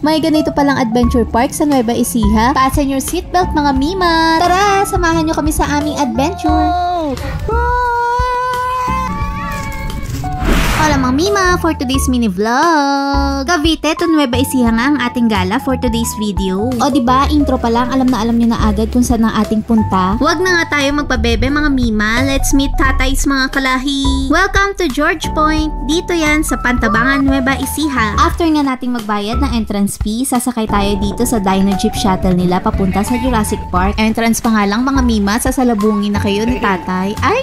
May ganito palang adventure park sa Nueva Ecija. Fasten your seatbelt mga mima! Tara, samahan nyo kami sa aming adventure! Hola mga mima, for today's mini vlog. Cavite to Nueva Ecija nga ang ating gala for today's video. O diba, intro pa lang, alam nyo na agad kung saan ang ating punta. Huwag na nga tayo magpabebe mga mima, let's meet tatay's mga kalahi. Welcome to George Point. Dito yan sa Pantabangan, Nueva Ecija. After nga nating magbayad ng entrance fee, sasakay tayo dito sa Dino Jeep Shuttle nila papunta sa Jurassic Park. Entrance pa nga lang mga mima, sasalubungin na kayo ni tatay. Ay!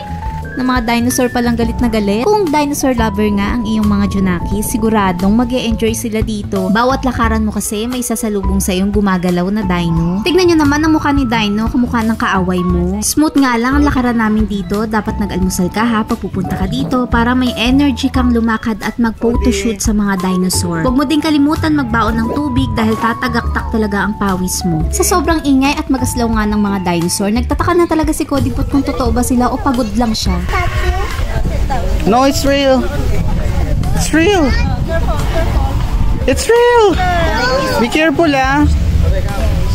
Na mga dinosaur palang galit na galit. Kung dinosaur lover nga ang iyong mga Junaki, siguradong mag-e-enjoy sila dito. Bawat lakaran mo kasi may sasalubong sa iyong gumagalaw na dino. Tignan nyo naman ang mukha ni Dino, kamukha ng kaaway mo. Smooth nga lang ang lakaran namin dito. Dapat nag-almusal ka ha pag pupunta ka dito para may energy kang lumakad at mag-photoshoot sa mga dinosaur. Huwag mo din kalimutan magbaon ng tubig dahil tatagaktak talaga ang pawis mo. Sa sobrang ingay at magaslaw nga ng mga dinosaur, nagtataka na talaga si Kodipot kung totoo ba sila o pagod lang siya. No, it's real. It's real. It's real. Be careful, ah.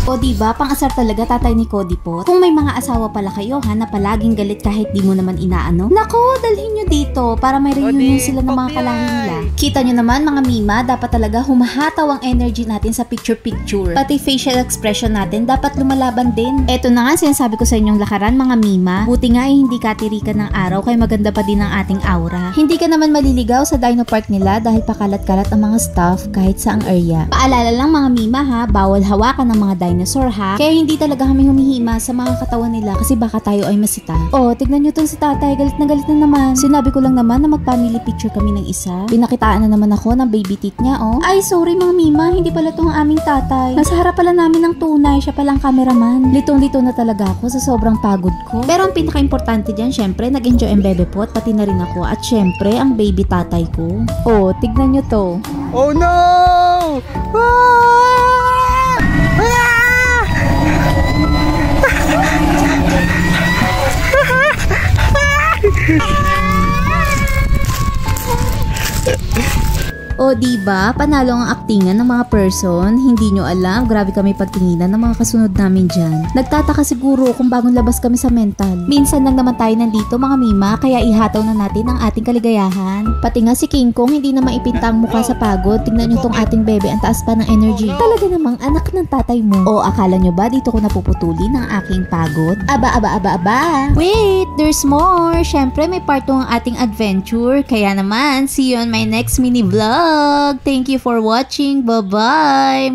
O diba, pang-asar talaga tatay ni Kodipot. Kung may mga asawa pala kayo ha, na palaging galit kahit di mo naman inaano, nako, dalhin nyo dito para may reunion sila ng mga kalahi nila. Kita nyo naman mga mima, dapat talaga humahataw ang energy natin sa picture-picture. Pati facial expression natin dapat lumalaban din. Eto na nga sinasabi ko sa inyong lakaran mga mima. Buti nga ay hindi katirikan ng araw kaya maganda pa din ang ating aura. Hindi ka naman maliligaw sa Dino Park nila dahil pakalat-kalat ang mga stuff kahit saang area. Paalala lang mga mima ha, bawal hawakan ng mga dinosaur ha. Kaya hindi talaga kami humihima sa mga katawan nila kasi baka tayo ay masita. Oh, tignan nyo tong si tatay, galit na naman. Sinabi ko lang naman na mag-family picture kami ng isa. Pinakitaan na naman ako ng baby teeth niya oh. Ay, sorry mga mima, hindi pala itong aming tatay. Nasa harap pala namin ng tunay, siya palang cameraman. Litong-lito na talaga ako sa sobrang pagod ko. Pero ang pinaka-importante dyan, syempre, nag-enjoy ang bebe pot, pati na rin ako. At syempre, ang baby tatay ko. Oh, tignan nyo to. Oh no! O diba, panalo ang aktingan ng mga person, hindi nyo alam, grabe kami pagtinginan ng mga kasunod namin dyan. Nagtataka siguro kung bagong labas kami sa mental. Minsan lang naman tayo nandito mga mima, kaya ihataw na natin ang ating kaligayahan. Pati nga si King Kong hindi na maipinta ang mukha sa pagod, tingnan nyo tong ating bebe, ang taas pa ng energy. Talaga namang anak ng tatay mo. O akala nyo ba dito ko napuputulin ang aking pagod? Aba. Wait, there's more. Syempre may part 2 ang ating adventure, kaya naman, see you on my next mini vlog. Thank you for watching. Bye-bye.